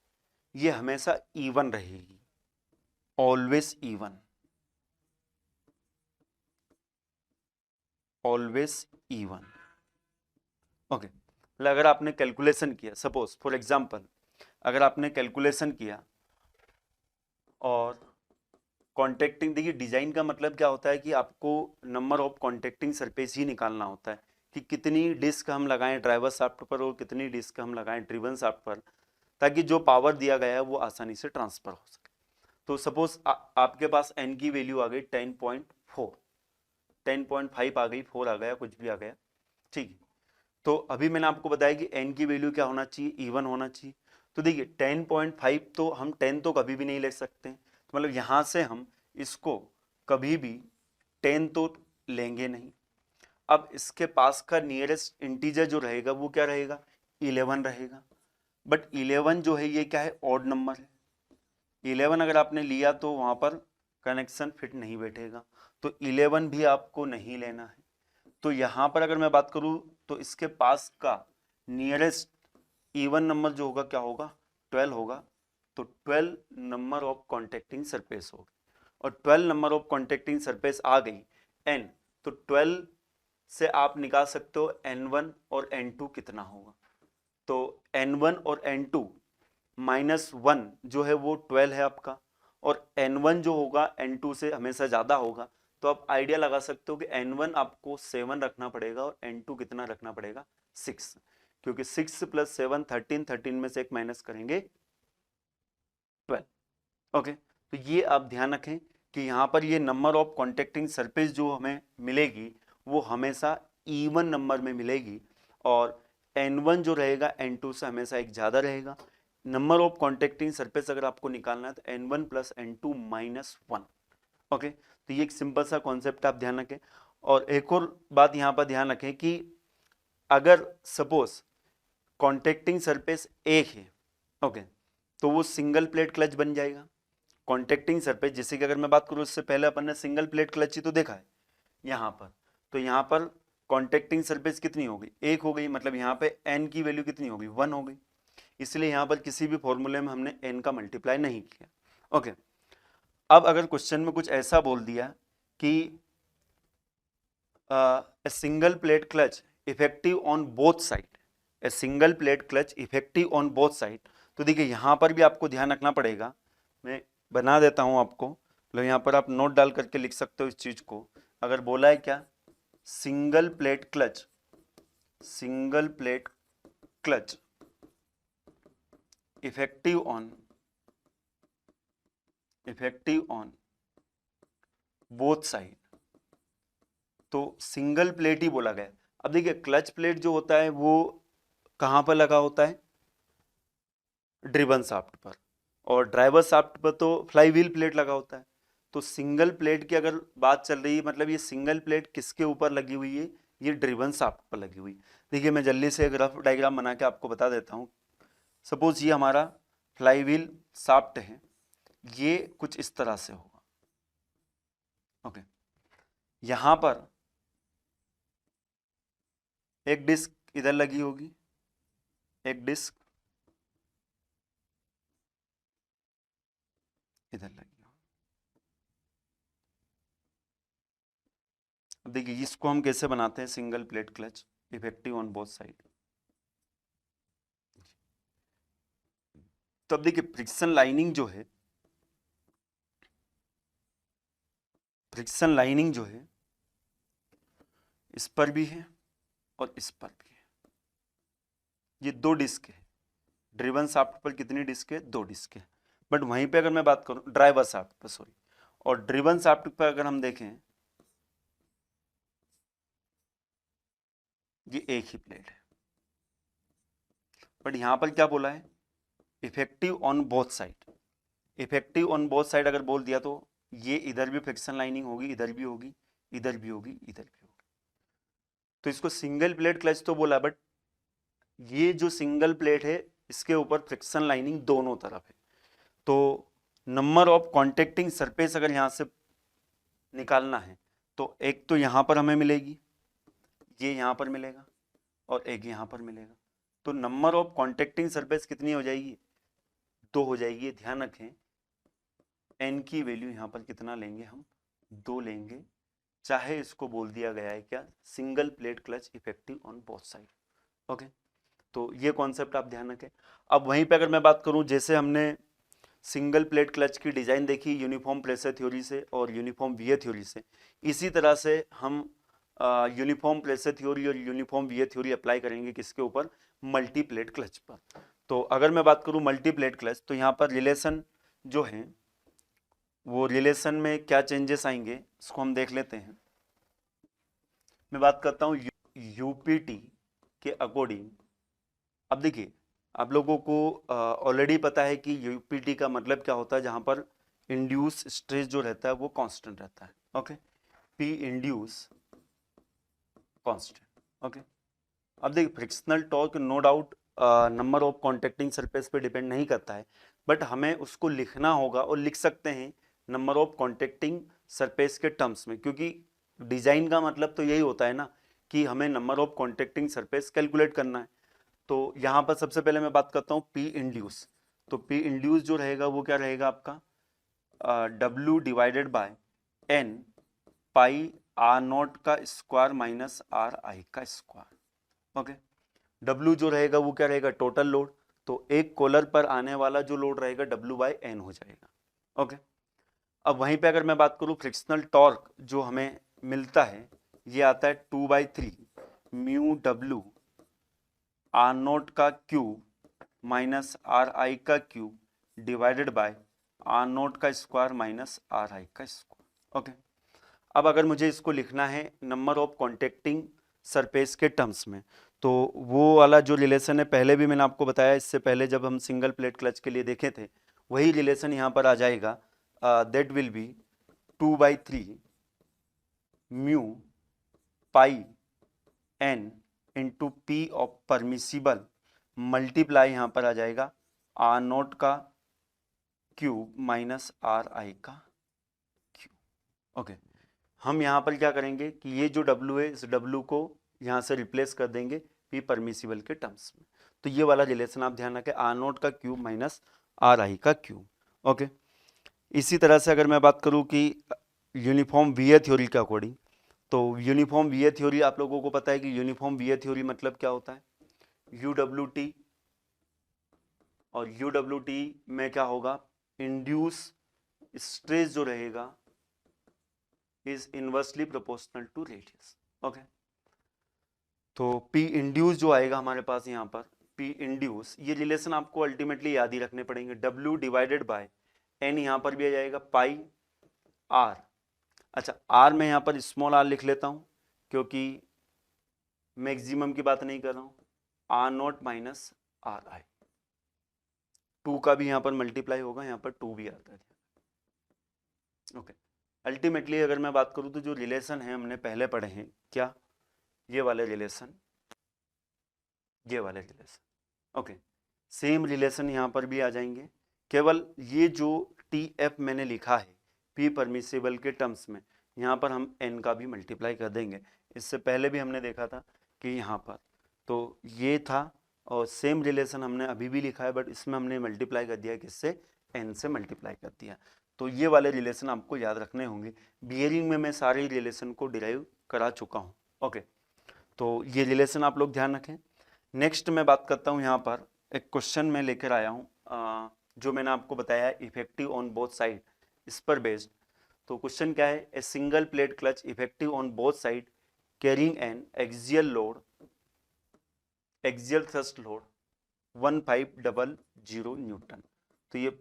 S1: ये हमेशा इवन रहेगी, always even, always even. Okay, अगर आपने कैलकुलेशन किया, सपोज फॉर एग्जांपल अगर आपने कैलकुलेशन किया और कॉन्टैक्टिंग, देखिए डिजाइन का मतलब क्या होता है कि आपको नंबर ऑफ कॉन्टैक्टिंग सरफेस ही निकालना होता है कि कितनी डिस्क हम लगाएं ड्राइवर शाफ्ट पर और कितनी डिस्क हम लगाएं ड्रिवन शाफ्ट पर, ताकि जो पावर दिया गया है वो आसानी से ट्रांसफर हो सके। तो सपोज आपके पास n की वैल्यू आ गई 10.4, 10.5 आ गई, 4 आ गया, कुछ भी आ गया, ठीक है। तो अभी मैंने आपको बताया कि n की वैल्यू क्या होना चाहिए, इवन होना चाहिए। तो देखिए 10.5 तो हम 10 तो कभी भी नहीं ले सकते, तो मतलब यहाँ से हम इसको कभी भी 10 तो लेंगे नहीं। अब इसके पास का नियरेस्ट इंटीजर जो रहेगा वो क्या रहेगा, 11 रहेगा, बट 11 जो है ये क्या है, ऑड नंबर है। 11 अगर आपने लिया तो वहां पर कनेक्शन फिट नहीं बैठेगा, तो 11 भी आपको नहीं लेना है। तो यहाँ पर अगर मैं बात करूँ तो इसके पास का नियरेस्ट इवन नंबर जो होगा क्या होगा, 12 होगा, तो 12 नंबर ऑफ कॉन्टैक्टिंग सरफेस होगी, और 12 नंबर ऑफ कॉन्टैक्टिंग सरफेस आ गई n, तो 12 से आप निकाल सकते हो n1 और n2 कितना होगा। तो n1 और n2 -1 जो है वो 12 है आपका, और n1 जो होगा n2 से हमेशा ज्यादा होगा, तो आप आइडिया लगा सकते हो कि n1 आपको 7 रखना पड़ेगा और n2 कितना रखना पड़ेगा, 6, क्योंकि 6 + 7 13, 13 में से एक माइनस करेंगे 12। ओके, तो ये आप ध्यान रखें कि यहाँ पर ये नंबर ऑफ कॉन्टैक्टिंग सरफेस जो हमें मिलेगी वो हमेशा इवन नंबर में मिलेगी, और n1 जो रहेगा n2 से हमेशा एक ज़्यादा रहेगा। नंबर ऑफ कॉन्टैक्टिंग सरफेस अगर आपको निकालना है तो n1 + n2 - 1। ओके, तो ये एक सिंपल सा कॉन्सेप्ट आप ध्यान रखें। और एक और बात यहाँ पर ध्यान रखें कि अगर सपोज कॉन्टैक्टिंग सरफेस एक है, ओके, तो वो सिंगल प्लेट क्लच बन जाएगा। कॉन्टैक्टिंग सरफेस, जैसे कि अगर मैं बात करूँ इससे पहले अपन ने सिंगल प्लेट क्लच ही तो देखा है यहाँ पर, तो यहाँ पर कॉन्टैक्टिंग सरफेस कितनी हो गई, एक हो गई, मतलब यहाँ पे n की वैल्यू कितनी हो गई, 1 हो गई, इसलिए यहाँ पर किसी भी फॉर्मूले में हमने n का मल्टीप्लाई नहीं किया। ओके, अब अगर क्वेश्चन में कुछ ऐसा बोल दिया कि ए single plate clutch effective on both side, A single plate clutch effective on both side, तो देखिए यहाँ पर भी आपको ध्यान रखना पड़ेगा। मैं बना देता हूँ आपको, मतलब यहाँ पर आप नोट डाल करके लिख सकते हो इस चीज को। अगर बोला है क्या, single plate clutch, single plate clutch effective on both side, तो सिंगल प्लेट ही बोला गया। अब देखिए क्लच प्लेट जो होता है वो कहाँ पर लगा होता है, ड्रिवन शाफ्ट पर, और ड्राइवर शाफ्ट पर तो फ्लाई व्हील प्लेट लगा होता है। तो सिंगल प्लेट की अगर बात चल रही है, मतलब ये सिंगल प्लेट किसके ऊपर लगी हुई है, ये ड्रिवन शाफ्ट पर लगी हुई। देखिए मैं जल्दी से एक रफ डायग्राम बना के आपको बता देता हूँ। सपोज ये हमारा फ्लाई व्हील शाफ्ट है, ये कुछ इस तरह से होगा। ओके, यहां पर एक डिस्क इधर लगी होगी, एक डिस्क इधर लगी होगी। अब देखिए इसको हम कैसे बनाते हैं single plate clutch. Effective on both side. तो अब देखिए फ्रिक्शन लाइनिंग जो है, फ्रिक्शन लाइनिंग जो है इस पर भी है और इस पर भी है। ये दो डिस्क है, ड्रिवन शाफ्ट पर कितनी डिस्क है? दो डिस्क है। बट वहीं पे अगर मैं बात करूं ड्राइवर शाफ्ट पर, सॉरी, और ड्रिवन शाफ्ट पर अगर हम देखें ये एक ही प्लेट है। बट यहां पर क्या बोला है? Effective on both side. Effective on both side अगर बोल दिया तो ये इधर भी फ्रिक्शन लाइनिंग होगी, इधर भी होगी, इधर भी होगी, इधर भी होगी। तो इसको सिंगल प्लेट क्लच तो बोला, बट ये जो सिंगल प्लेट है इसके ऊपर फ्रिक्शन लाइनिंग दोनों तरफ है। तो नंबर ऑफ कॉन्टेक्टिंग सरफेस अगर यहां से निकालना है तो एक तो यहां पर हमें मिलेगी, ये यहां पर मिलेगा और एक यहां पर मिलेगा। तो नंबर ऑफ कॉन्टेक्टिंग सरफेस कितनी हो जाएगी? दो हो जाएगी। ध्यान रखें एन की वैल्यू यहां पर कितना लेंगे हम? दो लेंगे, चाहे इसको बोल दिया गया है क्या? Single plate clutch effective on both side. Okay, तो ये कॉन्सेप्ट आप ध्यान रखें। अब वहीं पे अगर मैं बात करूं, जैसे हमने सिंगल प्लेट क्लच की डिजाइन देखी यूनिफॉर्म प्रेशर थ्योरी से और यूनिफॉर्म वियर थ्योरी से, इसी तरह से हम यूनिफॉर्म प्रेशर थ्योरी और यूनिफॉर्म वियर थ्योरी अप्लाई करेंगे किसके ऊपर? मल्टी प्लेट क्लच पर। तो अगर मैं बात करूं मल्टी प्लेट क्लच, तो यहाँ पर रिलेशन जो है वो रिलेशन में क्या चेंजेस आएंगे इसको हम देख लेते हैं। मैं बात करता हूँ यूपीटी के अकॉर्डिंग। अब देखिए आप लोगों को ऑलरेडी पता है कि यूपीटी का मतलब क्या होता है, जहां पर इंड्यूस स्ट्रेस जो रहता है वो कांस्टेंट रहता है। Okay, P induced constant. Okay, अब देखिए frictional torque no doubt number of contacting surface पे डिपेंड नहीं करता है, बट हमें उसको लिखना होगा और लिख सकते हैं नंबर ऑफ कॉन्टेक्टिंग सरफेस के टर्म्स में, क्योंकि डिजाइन का मतलब तो यही होता है ना कि हमें number of contacting surface calculate करना है। तो यहाँ पर सबसे पहले मैं बात करता हूँ पी इंड्यूस। तो पी इंड्यूस जो रहेगा वो क्या रहेगा आपका? W divided by N pi R nought का स्क्वायर माइनस आर आई का स्क्वायर। ओके, W जो रहेगा वो क्या रहेगा? Total load. तो एक कॉलर पर आने वाला जो लोड रहेगा W बाय एन हो जाएगा। ओके, अब वहीं पे अगर मैं बात करूं फ्रिक्शनल टॉर्क जो हमें मिलता है ये आता है 2/3 म्यू W आर नोट का क्यूब माइनस आर आई का cube divided by R nought का स्क्वायर माइनस आर आई का स्क्वायर। ओके, अब अगर मुझे इसको लिखना है नंबर ऑफ कॉन्टेक्टिंग सरफेस के टर्म्स में, तो वो वाला जो रिलेशन है पहले भी मैंने आपको बताया, इससे पहले जब हम सिंगल प्लेट क्लच के लिए देखे थे, वही रिलेशन यहाँ पर आ जाएगा। That will be 2/3 mu pi N into P of permissible multiply यहाँ पर आ जाएगा आर नोट का क्यूब माइनस आर आई का क्यूब। ओके, हम यहाँ पर क्या करेंगे कि ये जो W है इस W को यहाँ से रिप्लेस कर देंगे पी परमिसिबल के टर्म्स में। तो ये वाला रिलेशन आप ध्यान रखें, आर नोट का क्यूब माइनस आर आई का क्यूब। ओके, इसी तरह से अगर मैं बात करूँ कि यूनिफॉर्म वियर थ्योरी के अकॉर्डिंग, तो यूनिफॉर्म वियर थ्योरी आप लोगों को पता है कि यूनिफॉर्म वियर थ्योरी मतलब क्या होता है? UWT, और UWT में क्या होगा? इंड्यूस स्ट्रेस जो रहेगा is inversely proportional to radius. Okay, तो P इंड्यूस जो आएगा हमारे पास यहाँ पर P इंड्यूस, ये रिलेशन आपको अल्टीमेटली याद ही रखने पड़ेंगे। W डिवाइडेड बाय N यहाँ पर भी आ जाएगा पाई R। अच्छा, R में यहाँ पर स्मॉल r लिख लेता हूँ क्योंकि मैक्सिमम की बात नहीं कर रहा हूँ। R not minus R I, 2 का भी यहाँ पर मल्टीप्लाई होगा, यहाँ पर 2 भी आता है। ओके, अल्टीमेटली अगर मैं बात करूँ तो जो रिलेशन है हमने पहले पढ़े हैं, क्या? ये वाले रिलेशन, ये वाले रिलेशन। ओके, सेम रिलेशन यहाँ पर भी आ जाएंगे, केवल ये जो TF मैंने लिखा है P परमिसिबल के टर्म्स में, यहाँ पर हम N का भी मल्टीप्लाई कर देंगे। इससे पहले भी हमने देखा था कि यहाँ पर तो ये था, और सेम रिलेशन हमने अभी भी लिखा है, बट इसमें हमने मल्टीप्लाई कर दिया, किससे? N से मल्टीप्लाई कर दिया। तो ये वाले रिलेशन आपको याद रखने होंगे। बियरिंग में मैं सारे रिलेशन को डिराइव करा चुका हूँ। ओके, तो ये रिलेशन आप लोग ध्यान रखें। नेक्स्ट मैं बात करता हूँ, यहाँ पर एक क्वेश्चन मैं लेकर आया हूँ जो मैंने आपको बताया इफेक्टिव ऑन बोथ साइड, इस पर बेस्ड। तो क्वेश्चन क्या है, a single plate clutch effective on both side carrying an axial load, axial thrust load 1500 newton. तो ये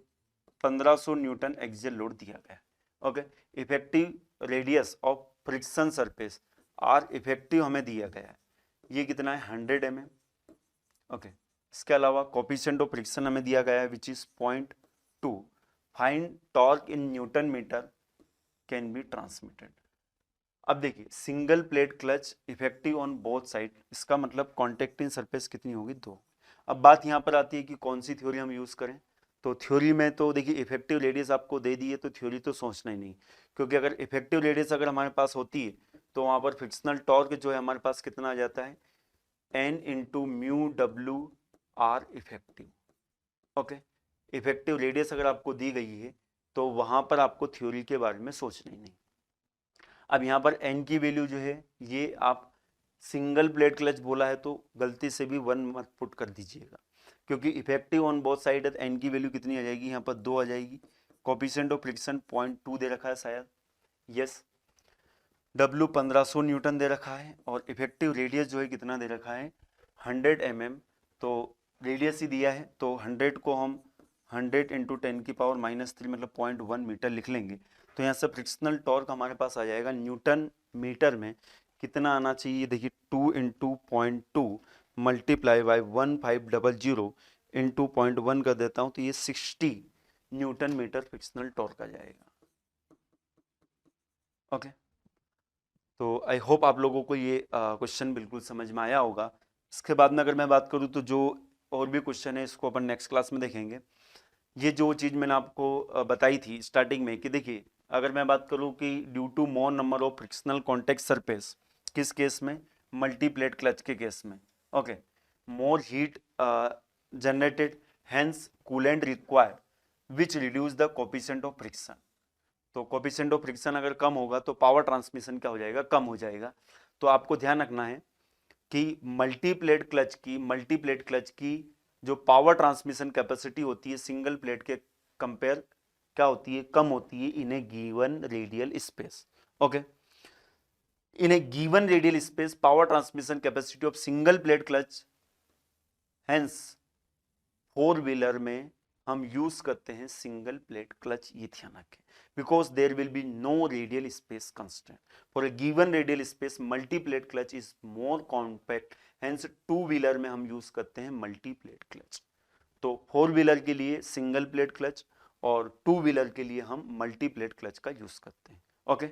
S1: 1500 न्यूटन एक्सियल लोड दिया गया है। Okay, effective radius of friction surface R effective हमें दिया गया है, ये कितना है 100 mm। ओके, इसके अलावा कोफिशिएंट ऑफ फ्रिक्शन हमें दिया गया है which is 0.2। Find torque in newton metre can be transmitted. अब देखिए single plate clutch effective on both side, इसका मतलब कॉन्टेक्टिंग सरफेस कितनी होगी 2। अब बात यहाँ पर आती है कि कौन सी थ्योरी हम यूज करें। तो थ्योरी में तो देखिए इफेक्टिव रेडियस आपको दे दी है, तो थ्योरी तो सोचना ही नहीं, क्योंकि अगर इफेक्टिव रेडियस अगर हमारे पास होती है तो वहाँ पर फ्रिक्शनल टॉर्क जो है हमारे पास कितना आ जाता है, n into mu W are effective. Okay, effective radius अगर आपको दी गई है तो वहाँ पर आपको थ्योरी के बारे में सोचना ही नहीं। अब यहाँ पर n की वैल्यू जो है, ये आप सिंगल प्लेट क्लच बोला है तो गलती से भी 1 मत पुट कर दीजिएगा, क्योंकि इफेक्टिव ऑन बोथ साइड है, n की वैल्यू कितनी आ जाएगी, यहाँ पर 2 आ जाएगी। कोफिशिएंट ऑफ फ्रिक्शन 0.2 दे रखा है शायद, यस। W 1500 न्यूटन दे रखा है और इफेक्टिव रेडियस जो है कितना दे रखा है 100 mm। तो रेडियस ही दिया है तो 100 को हम 100 इंटू 10⁻³ मतलब 0.1 मीटर लिख लेंगे। तो यहाँ से फ्रिक्शनल टॉर्क हमारे पास आ जाएगा न्यूटन मीटर में कितना आना चाहिए, देखिए 2 इंटू 0.2 मल्टीप्लाई बाई 1500 इंटू 0.1 कर देता हूँ तो ये 60 न्यूटन मीटर फ्रिक्शनल टॉर्क आ जाएगा। ओके, तो आई होप आप लोगों को ये क्वेश्चन बिल्कुल समझ में आया होगा। इसके बाद में अगर मैं बात करूँ तो जो और भी क्वेश्चन है इसको अपन नेक्स्ट क्लास में देखेंगे। ये जो चीज़ मैंने आपको बताई थी स्टार्टिंग में कि देखिए अगर मैं बात करूँ कि due to more number of frictional contact surface, किस केस में, मल्टीप्लेट क्लच के केस में। Okay, more heat generated hence coolant required which reduce the coefficient of friction. तो कोफिशिएंट ऑफ फ्रिक्शन अगर कम होगा तो पावर ट्रांसमिशन क्या हो जाएगा, कम हो जाएगा। तो आपको ध्यान रखना है कि मल्टीप्लेट क्लच की जो पावर ट्रांसमिशन कैपेसिटी होती है सिंगल प्लेट के कंपेयर क्या होती है, कम होती है in a given radial space. Okay, in a given radial space power transmission capacity of single plate clutch, hence 4 wheeler में हम यूज करते हैं सिंगल प्लेट क्लच, ये ध्यान रखें, because there will be no radial space constant for a given radial space. Multiplate clutch is more compact, hence 2 wheeler में हम use करते हैं मल्टीप्लेट क्लच। तो 4 व्हीलर के लिए सिंगल प्लेट क्लच और 2 व्हीलर के लिए हम मल्टीप्लेट क्लच का यूज करते हैं। ओके,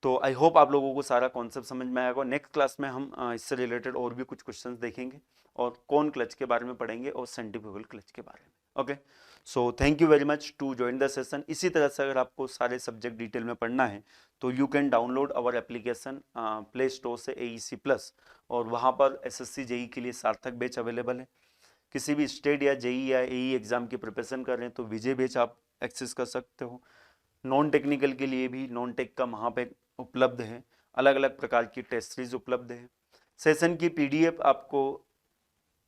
S1: तो आई होप आप लोगों को सारा कॉन्सेप्ट समझ में आएगा। नेक्स्ट क्लास में हम इससे रिलेटेड और भी कुछ क्वेश्चंस देखेंगे और कौन क्लच के बारे में पढ़ेंगे और सेंट्रीफ्यूगल क्लच के बारे में। Okay, so thank you very much to join the session. इसी तरह से अगर आपको सारे सब्जेक्ट डिटेल में पढ़ना है तो you can download our application Play Store से AEC+, और वहाँ पर SSC JEE के लिए सार्थक बैच अवेलेबल है। किसी भी स्टेट या JEE या AE एग्जाम की प्रिपरेशन कर रहे हैं तो विजय बैच आप एक्सेस कर सकते हो। नॉन टेक्निकल के लिए भी नॉन टेक का वहाँ पे उपलब्ध है, अलग अलग प्रकार की टेस्ट सीरीज उपलब्ध है। सेशन की PDF आपको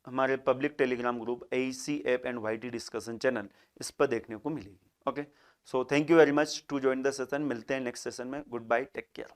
S1: हमारे public Telegram group AEC app and YT discussion channel, इस पर देखने को मिलेगी। Okay, so thank you very much to join the session. मिलते हैं नेक्स्ट सेशन में। Good bye, take care.